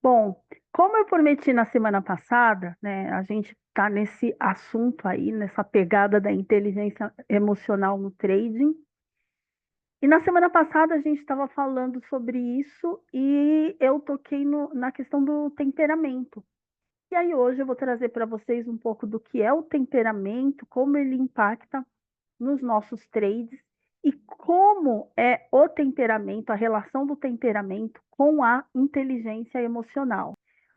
Bom, como eu prometi na semana passada, né, a gente está nesse assunto aí, nessa pegada da inteligência emocional no trading. E na semana passada a gente estava falando sobre isso e eu toquei na questão do temperamento. E aí hoje eu vou trazer para vocês um pouco do que é o temperamento, como ele impacta nos nossos trades e como é o temperamento, a relação do temperamento com a inteligência emocional.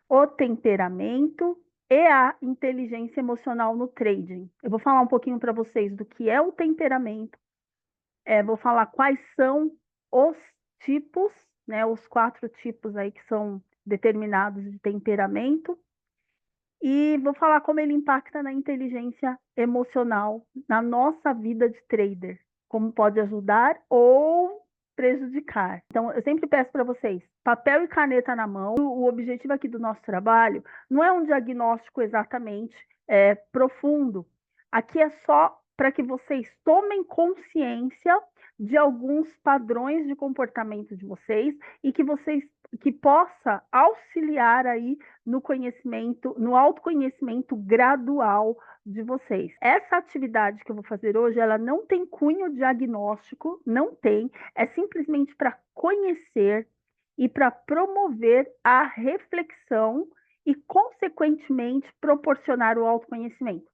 O temperamento e a inteligência emocional no trading. Eu vou falar um pouquinho para vocês do que é o temperamento, vou falar quais são os tipos, né, os 4 tipos aí que são determinados de temperamento, e vou falar como ele impacta na inteligência emocional, na nossa vida de trader, como pode ajudar ou prejudicar. Então, eu sempre peço para vocês, papel e caneta na mão. O objetivo aqui do nosso trabalho não é um diagnóstico exatamente profundo. Aqui é só para que vocês tomem consciência de alguns padrões de comportamento de vocês e que possa auxiliar aí no conhecimento, no autoconhecimento gradual de vocês. Essa atividade que eu vou fazer hoje, ela não tem cunho diagnóstico, não tem, é simplesmente para conhecer e para promover a reflexão e, consequentemente, proporcionar o autoconhecimento.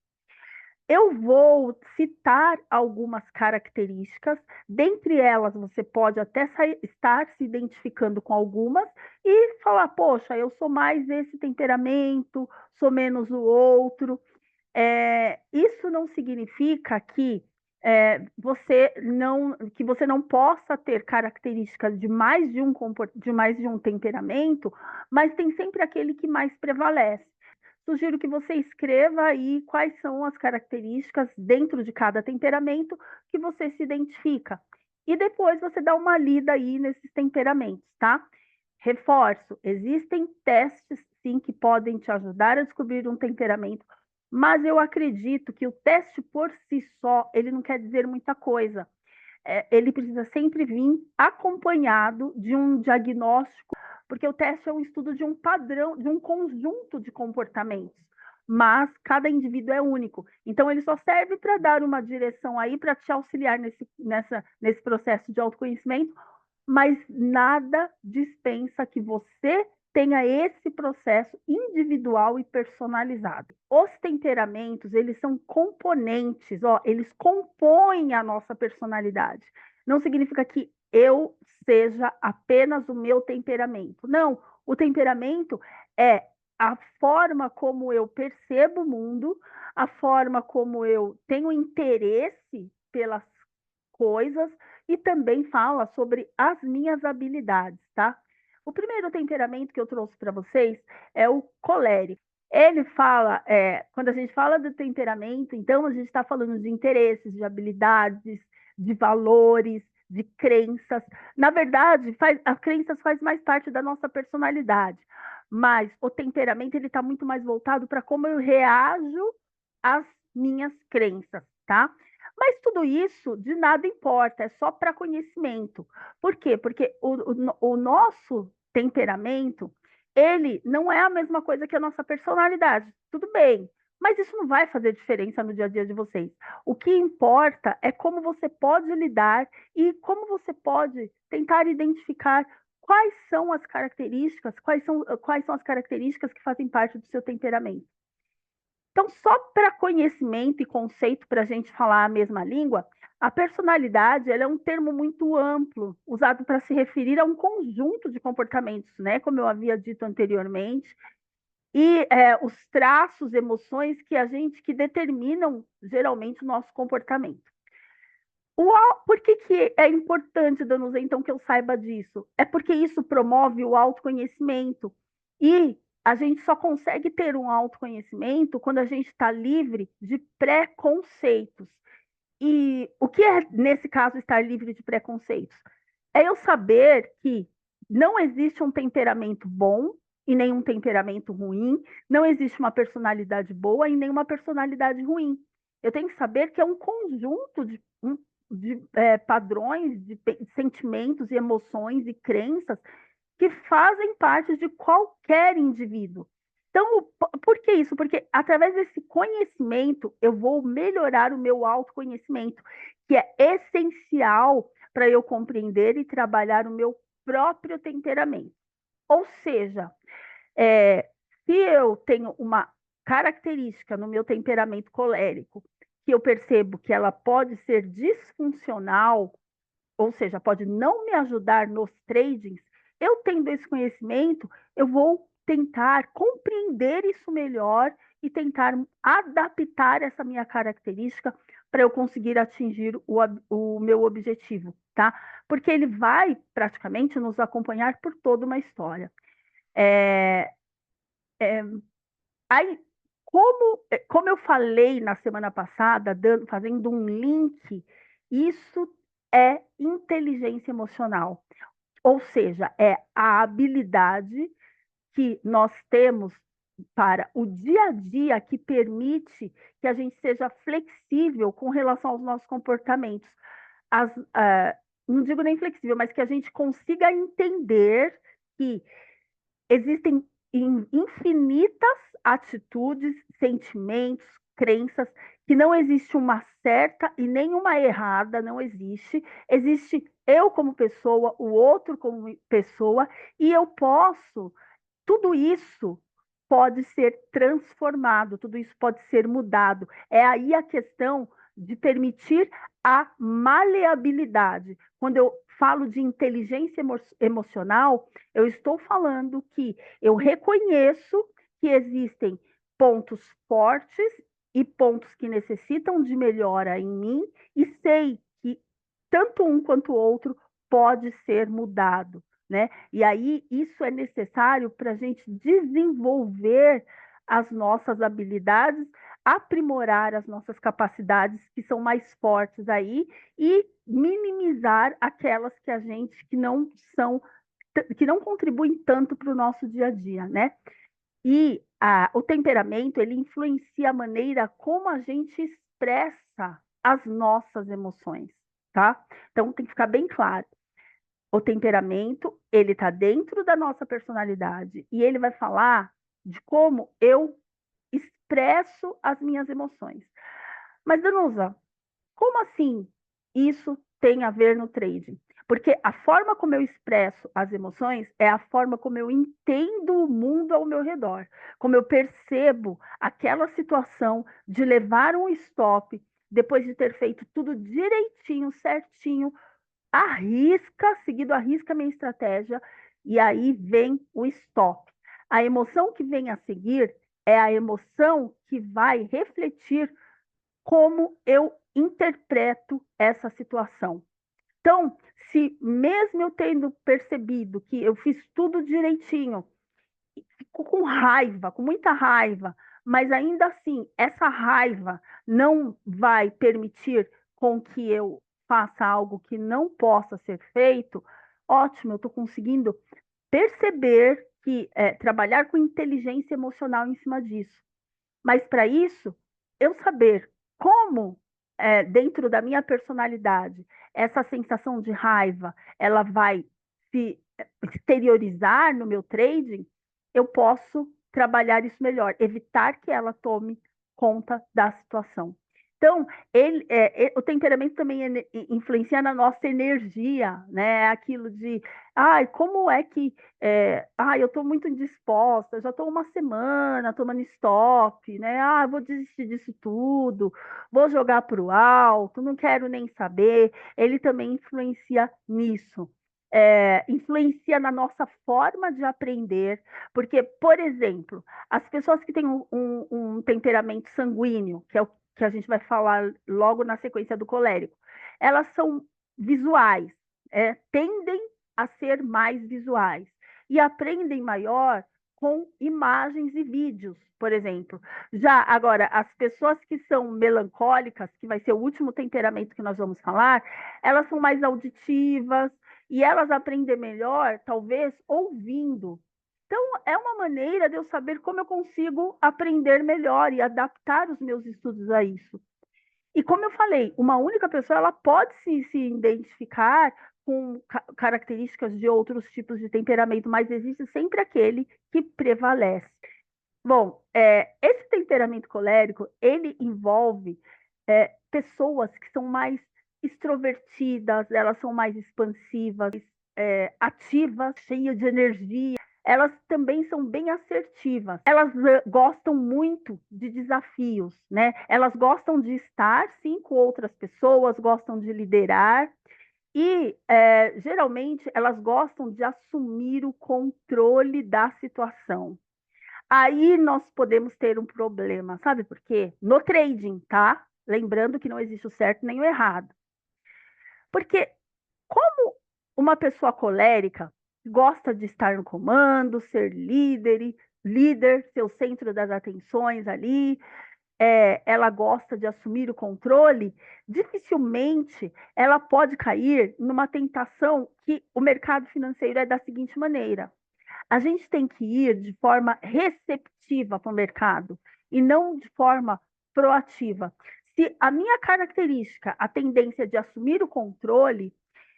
Eu vou citar algumas características, dentre elas você pode até estar se identificando com algumas e falar, poxa, eu sou mais esse temperamento, sou menos o outro. Isso não significa que você não possa ter características de mais de um temperamento, mas tem sempre aquele que mais prevalece. Sugiro que você escreva aí quais são as características dentro de cada temperamento que você se identifica. E depois você dá uma lida aí nesses temperamentos, tá? Reforço, existem testes sim que podem te ajudar a descobrir um temperamento, mas eu acredito que o teste por si só, ele não quer dizer muita coisa. Ele precisa sempre vir acompanhado de um diagnóstico, porque o teste é um estudo de um padrão, de um conjunto de comportamentos, mas cada indivíduo é único. Então, ele só serve para dar uma direção aí, para te auxiliar nesse processo de autoconhecimento, mas nada dispensa que você tenha esse processo individual e personalizado. Os temperamentos, eles são componentes, ó, eles compõem a nossa personalidade. Não significa que eu seja apenas o meu temperamento. Não, o temperamento é a forma como eu percebo o mundo, a forma como eu tenho interesse pelas coisas e também fala sobre as minhas habilidades, tá? O primeiro temperamento que eu trouxe para vocês é o colérico. Ele fala, quando a gente fala do temperamento, então a gente está falando de interesses, de habilidades, de valores, de crenças. Na verdade, as crenças faz mais parte da nossa personalidade, mas o temperamento ele está muito mais voltado para como eu reajo às minhas crenças, tá? Mas tudo isso de nada importa, é só para conhecimento. Por quê? Porque o nosso temperamento, ele não é a mesma coisa que a nossa personalidade. Tudo bem, mas isso não vai fazer diferença no dia a dia de vocês. O que importa é como você pode lidar e como você pode tentar identificar quais são as características, quais são as características que fazem parte do seu temperamento. Então, só para conhecimento e conceito, para a gente falar a mesma língua, a personalidade ela é um termo muito amplo, usado para se referir a um conjunto de comportamentos, né? Como eu havia dito anteriormente, e os traços, emoções que determinam geralmente o nosso comportamento. Por que é importante, Danusa, então, que eu saiba disso? É porque isso promove o autoconhecimento. E a gente só consegue ter um autoconhecimento quando a gente está livre de preconceitos. E o que é, nesse caso, estar livre de preconceitos? É eu saber que não existe um temperamento bom e nenhum temperamento ruim, não existe uma personalidade boa e nenhuma personalidade ruim. Eu tenho que saber que é um conjunto de padrões, de sentimentos e emoções e crenças que fazem parte de qualquer indivíduo. Então, por que isso? Porque através desse conhecimento eu vou melhorar o meu autoconhecimento, que é essencial para eu compreender e trabalhar o meu próprio temperamento. Ou seja, se eu tenho uma característica no meu temperamento colérico, que eu percebo que ela pode ser disfuncional, ou seja, pode não me ajudar nos tradings, eu tendo esse conhecimento, eu vou tentar compreender isso melhor e tentar adaptar essa minha característica para eu conseguir atingir o meu objetivo, tá? Porque ele vai praticamente nos acompanhar por toda uma história. É, é, aí, como eu falei na semana passada, fazendo um link, isso é inteligência emocional. Ou seja, é a habilidade que nós temos para o dia a dia que permite que a gente seja flexível com relação aos nossos comportamentos. As, não digo nem flexível, mas que a gente consiga entender que existem infinitas atitudes, sentimentos, crenças, que não existe uma certa e nenhuma errada, não existe. Existe eu como pessoa, o outro como pessoa, e eu posso, tudo isso pode ser transformado, tudo isso pode ser mudado. É aí a questão de permitir a maleabilidade. Quando eu falo de inteligência emocional, eu estou falando que eu reconheço que existem pontos fortes e pontos que necessitam de melhora em mim e sei que tanto um quanto o outro pode ser mudado, né? E aí isso é necessário para a gente desenvolver as nossas habilidades, aprimorar as nossas capacidades que são mais fortes aí e minimizar aquelas que a gente que não são que não contribuem tanto para o nosso dia a dia, né? E o temperamento ele influencia a maneira como a gente expressa as nossas emoções, tá? Então tem que ficar bem claro. O temperamento, ele está dentro da nossa personalidade e ele vai falar de como eu expresso as minhas emoções. Mas, Danusa, como assim isso tem a ver no trading? Porque a forma como eu expresso as emoções é a forma como eu entendo o mundo ao meu redor, como eu percebo aquela situação de levar um stop depois de ter feito tudo direitinho, certinho, seguido à risca a minha estratégia, e aí vem o stop. A emoção que vem a seguir é a emoção que vai refletir como eu interpreto essa situação. Então, se mesmo eu tendo percebido que eu fiz tudo direitinho, fico com raiva, com muita raiva, mas ainda assim, essa raiva não vai permitir com que eu faça algo que não possa ser feito, ótimo, eu estou conseguindo perceber que trabalhar com inteligência emocional em cima disso. Mas para isso, eu saber como, dentro da minha personalidade, essa sensação de raiva, ela vai se exteriorizar no meu trading, eu posso trabalhar isso melhor, evitar que ela tome conta da situação. Então, o temperamento também influencia na nossa energia, né? Aquilo de, ai, como é que, eu estou muito indisposta, já estou uma semana tomando stop, né? Ah, vou desistir disso tudo, vou jogar para o alto, não quero nem saber. Ele também influencia nisso. Influencia na nossa forma de aprender, porque, por exemplo, as pessoas que têm um temperamento sanguíneo, que é o que a gente vai falar logo na sequência do colérico, elas são visuais, tendem a ser mais visuais e aprendem maior com imagens e vídeos, por exemplo. Já agora, as pessoas que são melancólicas, que vai ser o último temperamento que nós vamos falar, elas são mais auditivas e elas aprendem melhor, talvez, ouvindo. Então, é uma maneira de eu saber como eu consigo aprender melhor e adaptar os meus estudos a isso. E como eu falei, uma única pessoa ela pode se identificar com características de outros tipos de temperamento, mas existe sempre aquele que prevalece. Bom, esse temperamento colérico, ele envolve pessoas que são mais extrovertidas, elas são mais expansivas, ativas, cheias de energia. Elas também são bem assertivas. Elas gostam muito de desafios, né? Elas gostam de estar, sim, com outras pessoas, gostam de liderar. E, geralmente, elas gostam de assumir o controle da situação. Aí nós podemos ter um problema, sabe por quê? No trading, tá? Lembrando que não existe o certo nem o errado. Porque como uma pessoa colérica gosta de estar no comando, ser líder, ser o centro das atenções ali, ela gosta de assumir o controle, dificilmente ela pode cair numa tentação que o mercado financeiro é da seguinte maneira: a gente tem que ir de forma receptiva para o mercado e não de forma proativa. Se a minha característica, a tendência de assumir o controle,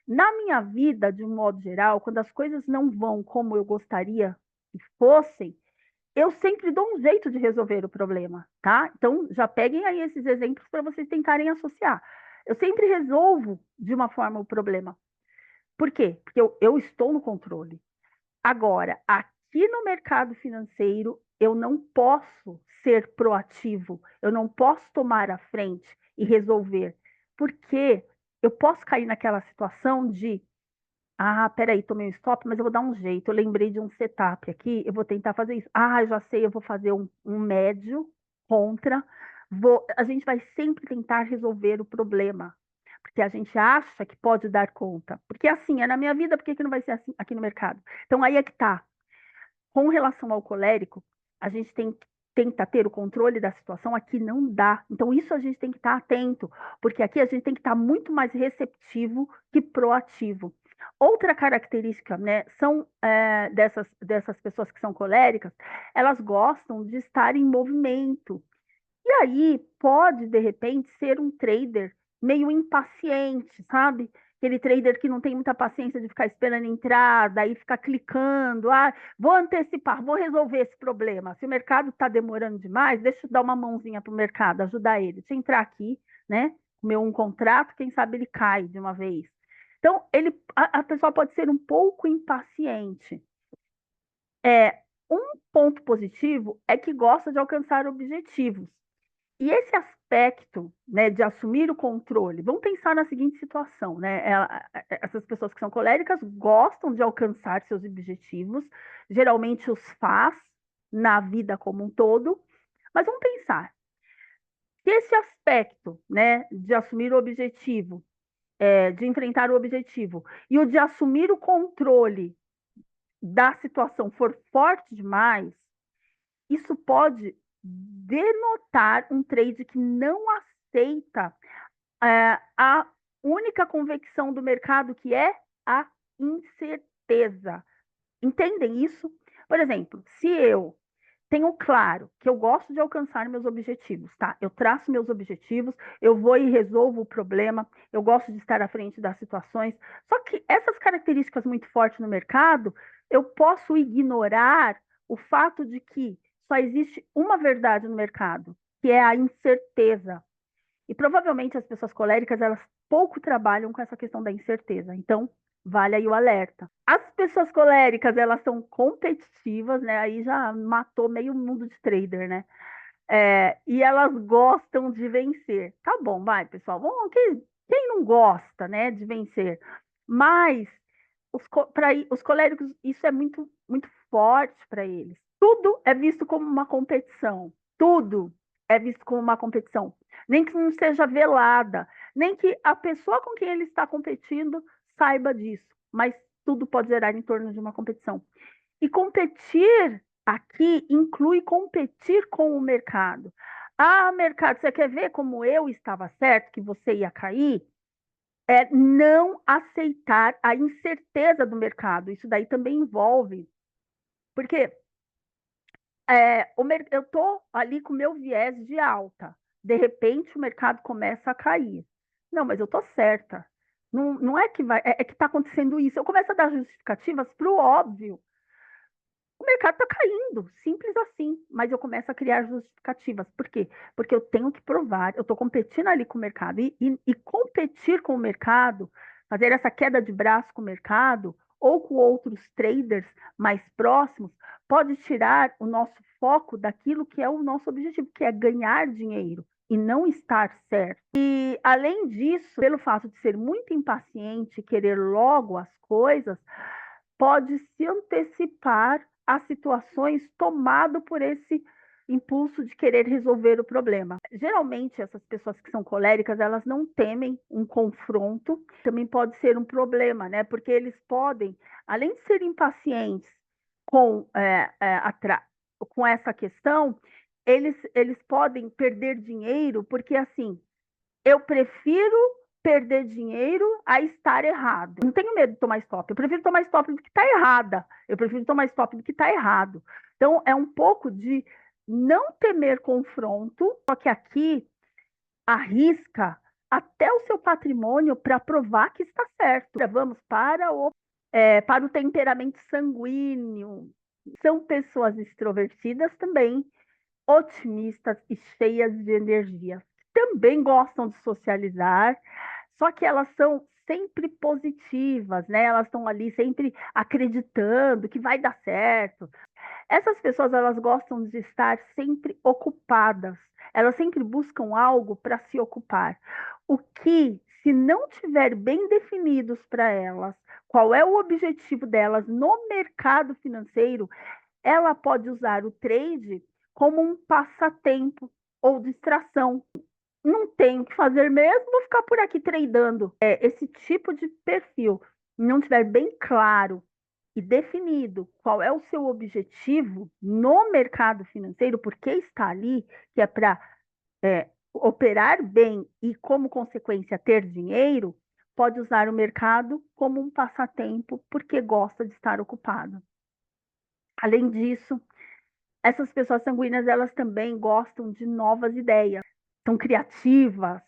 na minha vida, de um modo geral, quando as coisas não vão como eu gostaria que fossem, eu sempre dou um jeito de resolver o problema, tá? Então, já peguem aí esses exemplos para vocês tentarem associar. Eu sempre resolvo de uma forma o problema. Por quê? Porque eu estou no controle. Agora, aqui no mercado financeiro, eu não posso ser proativo, eu não posso tomar a frente e resolver, porque eu posso cair naquela situação de, peraí, tomei um stop, mas eu vou dar um jeito, eu lembrei de um setup aqui, eu vou tentar fazer isso. Já sei, eu vou fazer um médio contra, a gente vai sempre tentar resolver o problema, porque a gente acha que pode dar conta. Porque assim, é na minha vida, por que que não vai ser assim aqui no mercado? Então aí é que tá. Com relação ao colérico, a gente tenta ter o controle da situação, aqui não dá. Então isso a gente tem que estar atento, porque aqui a gente tem que estar muito mais receptivo que proativo. Outra característica, né, são dessas pessoas que são coléricas, elas gostam de estar em movimento. E aí pode, de repente, ser um trader meio impaciente, sabe? Aquele trader que não tem muita paciência de ficar esperando entrada, aí ficar clicando, vou antecipar, vou resolver esse problema. Se o mercado está demorando demais, deixa eu dar uma mãozinha para o mercado, ajudar ele. Deixa eu entrar aqui, né? Meu um contrato, quem sabe ele cai de uma vez. Então, a pessoa pode ser um pouco impaciente. Um ponto positivo é que gosta de alcançar objetivos. E esse aspecto, né, de assumir o controle, vamos pensar na seguinte situação, né? Essas pessoas que são coléricas gostam de alcançar seus objetivos, geralmente os faz na vida como um todo, mas vamos pensar, se esse aspecto, né, de assumir o objetivo, de enfrentar o objetivo, e o de assumir o controle da situação for forte demais, isso pode denotar um trade que não aceita a única convicção do mercado, que é a incerteza. Entendem isso? Por exemplo, se eu tenho claro que eu gosto de alcançar meus objetivos, tá? Eu traço meus objetivos, eu vou e resolvo o problema, eu gosto de estar à frente das situações. Só que essas características muito fortes no mercado, eu posso ignorar o fato de que só existe uma verdade no mercado, que é a incerteza. E provavelmente as pessoas coléricas, elas pouco trabalham com essa questão da incerteza. Então, vale aí o alerta. As pessoas coléricas, elas são competitivas, né? Aí já matou meio mundo de trader, né? E elas gostam de vencer. Tá bom, vai, pessoal. Bom, quem não gosta, né, de vencer? Mas para os coléricos, isso é muito, muito forte para eles. Tudo é visto como uma competição. Tudo é visto como uma competição. Nem que não seja velada, nem que a pessoa com quem ele está competindo saiba disso, mas tudo pode gerar em torno de uma competição. E competir aqui inclui competir com o mercado. Mercado, você quer ver como eu estava certo que você ia cair? Não aceitar a incerteza do mercado. Isso daí também envolve, porque eu estou ali com o meu viés de alta. De repente, o mercado começa a cair. Não, mas eu estou certa. Não é que vai, é que está acontecendo isso. Eu começo a dar justificativas para o óbvio. O mercado está caindo, simples assim. Mas eu começo a criar justificativas. Por quê? Porque eu tenho que provar, eu estou competindo ali com o mercado. E competir com o mercado, fazer essa queda de braço com o mercado, ou com outros traders mais próximos, pode tirar o nosso foco daquilo que é o nosso objetivo, que é ganhar dinheiro e não estar certo. E, além disso, pelo fato de ser muito impaciente, querer logo as coisas, pode se antecipar a situações tomado por esse impulso de querer resolver o problema. Geralmente, essas pessoas que são coléricas, elas não temem um confronto, também pode ser um problema, né? Porque eles podem, além de serem impacientes com, com essa questão, eles podem perder dinheiro, porque assim, eu prefiro perder dinheiro a estar errado. Não tenho medo de tomar stop. Eu prefiro tomar stop do que está errada. Eu prefiro tomar stop do que está errado. Então, é um pouco de não temer confronto, só que aqui arrisca até o seu patrimônio para provar que está certo. Vamos para o temperamento sanguíneo. São pessoas extrovertidas também, otimistas e cheias de energia. Também gostam de socializar, só que elas são sempre positivas, né? Elas estão ali sempre acreditando que vai dar certo. Essas pessoas, elas gostam de estar sempre ocupadas. Elas sempre buscam algo para se ocupar. O que, se não tiver bem definidos para elas, qual é o objetivo delas no mercado financeiro, ela pode usar o trade como um passatempo ou distração. Não tenho o que fazer mesmo, vou ficar por aqui tradando. Esse tipo de perfil não tiver bem claro e definido qual é o seu objetivo no mercado financeiro, porque está ali, que é para operar bem e, como consequência, ter dinheiro, pode usar o mercado como um passatempo, porque gosta de estar ocupado. Além disso, essas pessoas sanguíneas, elas também gostam de novas ideias, são criativas.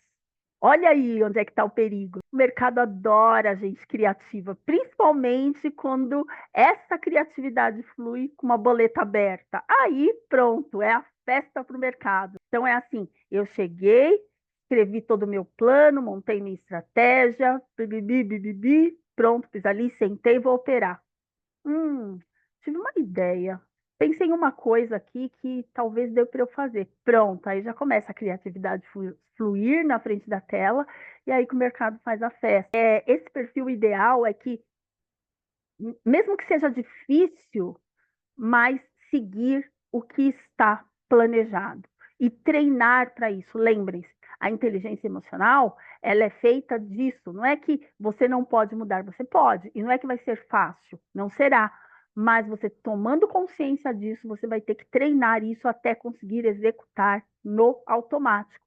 Olha aí onde é que está o perigo. O mercado adora gente criativa, principalmente quando essa criatividade flui com uma boleta aberta. Aí, pronto, é a festa para o mercado. Então, é assim, eu cheguei, escrevi todo o meu plano, montei minha estratégia, bibibi, bibibi, pronto, fiz ali, sentei e vou operar. Tive uma ideia. Pensei em uma coisa aqui que talvez dê para eu fazer. Pronto, aí já começa a criatividade fluir na frente da tela e aí que o mercado faz a festa. Esse perfil ideal é que, mesmo que seja difícil, mas seguir o que está planejado e treinar para isso. Lembrem-se, a inteligência emocional, ela é feita disso. Não é que você não pode mudar, você pode. E não é que vai ser fácil, não será. Mas você tomando consciência disso, você vai ter que treinar isso até conseguir executar no automático.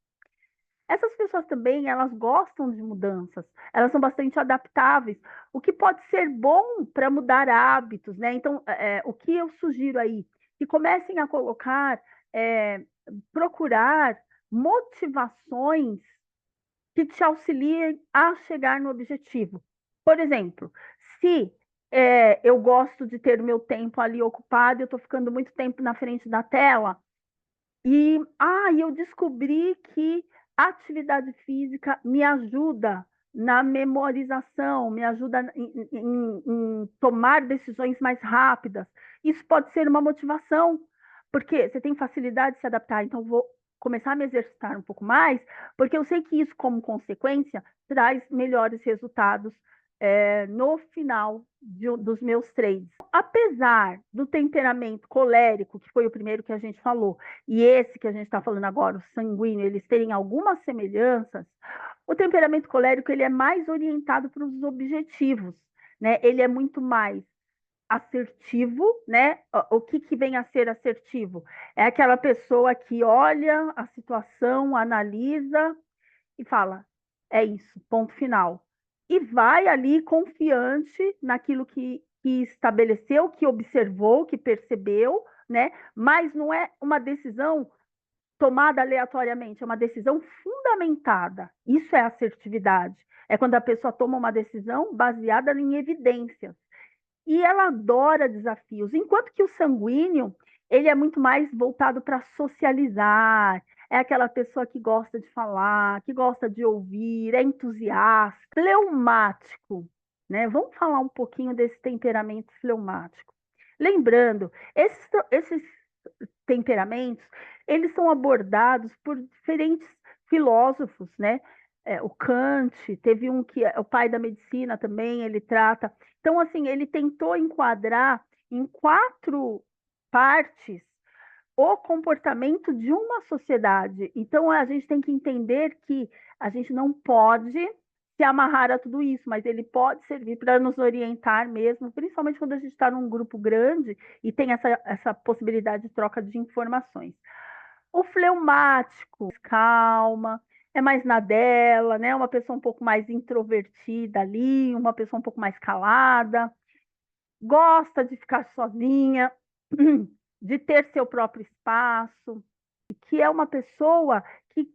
Essas pessoas também, elas gostam de mudanças, elas são bastante adaptáveis, o que pode ser bom para mudar hábitos, né? Então, o que eu sugiro aí? Que comecem a colocar, procurar motivações que te auxiliem a chegar no objetivo. Por exemplo, se eu gosto de ter o meu tempo ali ocupado, eu estou ficando muito tempo na frente da tela, eu descobri que a atividade física me ajuda na memorização, me ajuda em tomar decisões mais rápidas. Isso pode ser uma motivação, porque você tem facilidade de se adaptar, então vou começar a me exercitar um pouco mais, porque eu sei que isso, como consequência, traz melhores resultados no final dos meus trades. Apesar do temperamento colérico, que foi o primeiro que a gente falou, e esse que a gente está falando agora, o sanguíneo, eles terem algumas semelhanças, o temperamento colérico ele é mais orientado para os objetivos, né? Ele é muito mais assertivo, né? O que vem a ser assertivo? É aquela pessoa que olha a situação, analisa e fala: é isso, ponto final. E vai ali confiante naquilo que estabeleceu, que observou, que percebeu, né? Mas não é uma decisão tomada aleatoriamente, é uma decisão fundamentada. Isso é assertividade. É quando a pessoa toma uma decisão baseada em evidências. E ela adora desafios, enquanto que o sanguíneo, ele é muito mais voltado para socializar, é aquela pessoa que gosta de falar, que gosta de ouvir, é entusiasta, fleumático, né? Vamos falar um pouquinho desse temperamento fleumático. Lembrando, esses temperamentos, eles são abordados por diferentes filósofos, né? O Kant, teve um que é o pai da medicina também, ele trata. Então, assim, ele tentou enquadrar em 4 partes o comportamento de uma sociedade. Então, a gente tem que entender que a gente não pode se amarrar a tudo isso, mas ele pode servir para nos orientar mesmo, principalmente quando a gente está num grupo grande e tem essa possibilidade de troca de informações. O fleumático, calma, é mais na dela, né? Uma pessoa um pouco mais introvertida ali, uma pessoa um pouco mais calada, gosta de ficar sozinha, de ter seu próprio espaço, que é uma pessoa que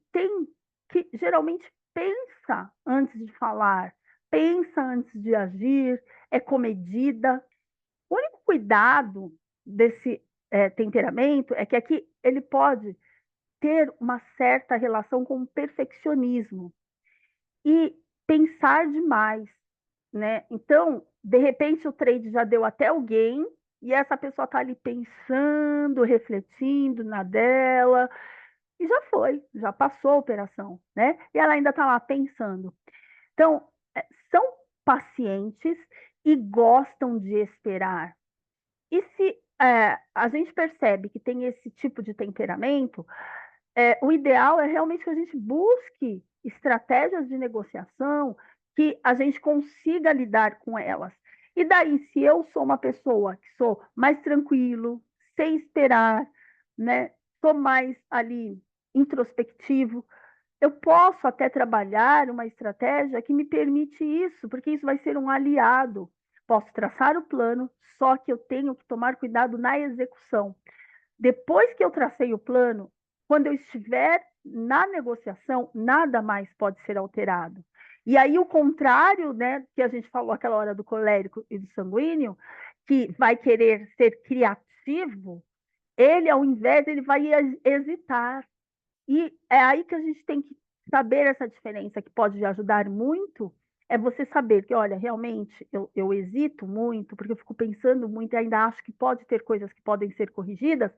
geralmente pensa antes de falar, pensa antes de agir, é comedida. O único cuidado desse temperamento é que aqui ele pode ter uma certa relação com o perfeccionismo e pensar demais, né? Então, de repente, o trade já deu até alguém e essa pessoa está ali pensando, refletindo na dela e já foi, já passou a operação, né? E ela ainda está lá pensando. Então, são pacientes e gostam de esperar. E se a gente percebe que tem esse tipo de temperamento, o ideal é realmente que a gente busque estratégias de negociação que a gente consiga lidar com elas. E daí, se eu sou uma pessoa que sou mais tranquilo, sem esperar, né, sou mais ali introspectivo, eu posso até trabalhar uma estratégia que me permite isso, porque isso vai ser um aliado. Posso traçar o plano, só que eu tenho que tomar cuidado na execução. Depois que eu tracei o plano, quando eu estiver na negociação, nada mais pode ser alterado. E aí o contrário, né, que a gente falou aquela hora do colérico e do sanguíneo, que vai querer ser criativo, ele ao invés ele vai hesitar. E é aí que a gente tem que saber essa diferença, que pode ajudar muito, é você saber que, olha, realmente eu hesito muito, porque eu fico pensando muito e ainda acho que pode ter coisas que podem ser corrigidas.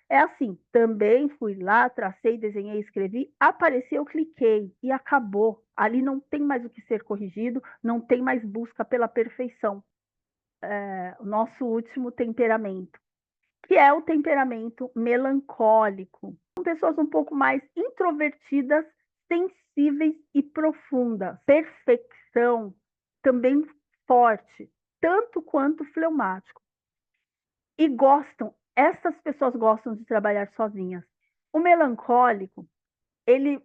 É assim, também fui lá, tracei, desenhei, escrevi, apareceu, cliquei e acabou. Ali não tem mais o que ser corrigido, não tem mais busca pela perfeição. O nosso último temperamento, que é o temperamento melancólico. São pessoas um pouco mais introvertidas, sensíveis e profundas. Perfeição, também forte, tanto quanto fleumático. E essas pessoas gostam de trabalhar sozinhas. O melancólico, ele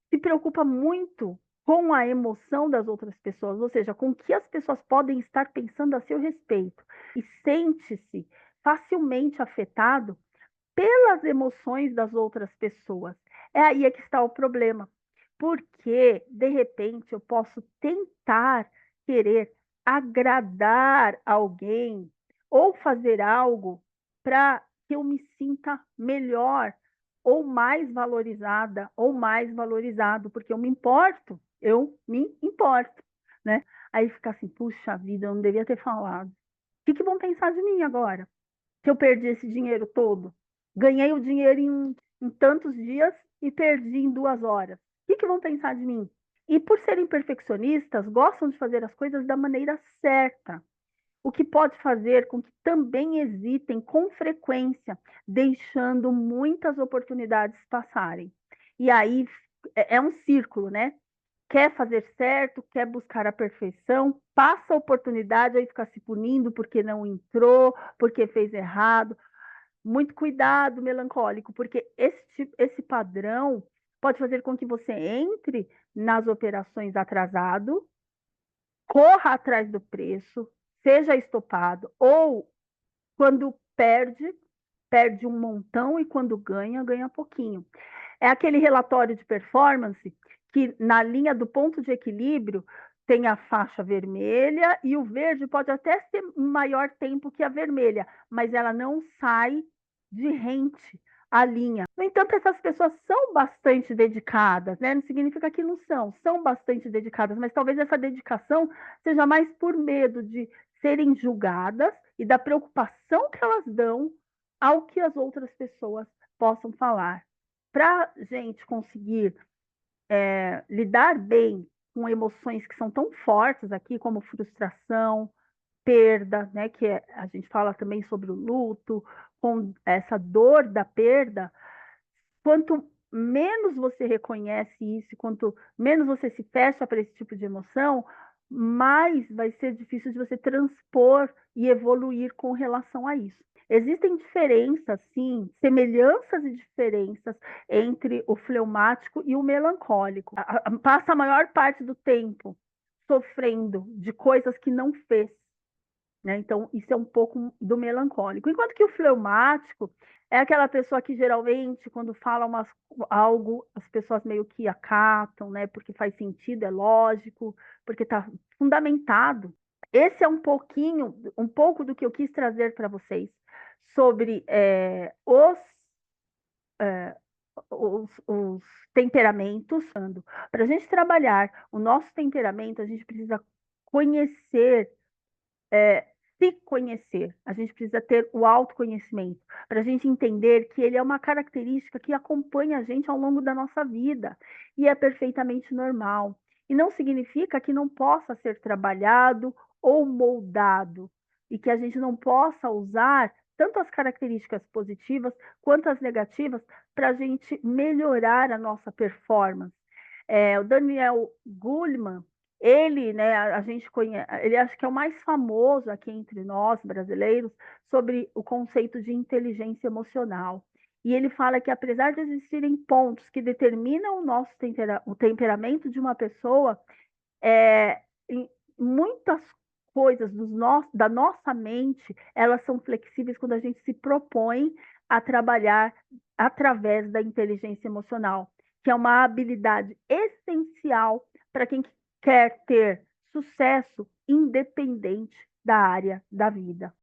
se preocupa muito com a emoção das outras pessoas, ou seja, com o que as pessoas podem estar pensando a seu respeito, e sente-se facilmente afetado pelas emoções das outras pessoas. É aí é que está o problema, porque de repente eu posso tentar querer agradar alguém ou fazer algo para que eu me sinta melhor ou mais valorizada ou mais valorizado, porque eu me importo, né? Aí fica assim, puxa vida, eu não devia ter falado. O que vão pensar de mim agora? Que eu perdi esse dinheiro todo? Ganhei o dinheiro em tantos dias e perdi em 2 horas. O que vão pensar de mim? E por serem perfeccionistas, gostam de fazer as coisas da maneira certa, o que pode fazer com que também hesitem com frequência, deixando muitas oportunidades passarem. E aí é um círculo, né? Quer fazer certo, quer buscar a perfeição, passa a oportunidade, aí fica se punindo porque não entrou, porque fez errado. Muito cuidado, melancólico, porque esse padrão pode fazer com que você entre nas operações atrasado, corra atrás do preço, seja estopado, ou quando perde, perde um montão e quando ganha, ganha pouquinho. É aquele relatório de performance que na linha do ponto de equilíbrio tem a faixa vermelha e o verde pode até ser maior tempo que a vermelha, mas ela não sai de rente a linha. No entanto, essas pessoas são bastante dedicadas, né? Não significa que não são, são bastante dedicadas, mas talvez essa dedicação seja mais por medo de serem julgadas e da preocupação que elas dão ao que as outras pessoas possam falar. Para a gente conseguir lidar bem com emoções que são tão fortes aqui, como frustração, perda, né, que a gente fala também sobre o luto, com essa dor da perda, quanto menos você reconhece isso, quanto menos você se fecha para esse tipo de emoção, mais vai ser difícil de você transpor e evoluir com relação a isso. Existem diferenças, sim, semelhanças e diferenças entre o fleumático e o melancólico. Passa a maior parte do tempo sofrendo de coisas que não fez, né? Então, isso é um pouco do melancólico. Enquanto que o fleumático é aquela pessoa que geralmente, quando fala algo, as pessoas meio que acatam, né? Porque faz sentido, é lógico, porque está fundamentado. Esse é um pouco do que eu quis trazer para vocês sobre os temperamentos. Para a gente trabalhar o nosso temperamento, a gente precisa conhecer se conhecer, a gente precisa ter o autoconhecimento, para a gente entender que ele é uma característica que acompanha a gente ao longo da nossa vida e é perfeitamente normal. E não significa que não possa ser trabalhado ou moldado e que a gente não possa usar tanto as características positivas quanto as negativas para a gente melhorar a nossa performance. O Daniel Goleman, ele, né, a gente conhece, ele acho que é o mais famoso aqui entre nós brasileiros sobre o conceito de inteligência emocional. E ele fala que apesar de existirem pontos que determinam o temperamento de uma pessoa, em muitas coisas da nossa mente, elas são flexíveis quando a gente se propõe a trabalhar através da inteligência emocional, que é uma habilidade essencial para quem quer ter sucesso independente da área da vida.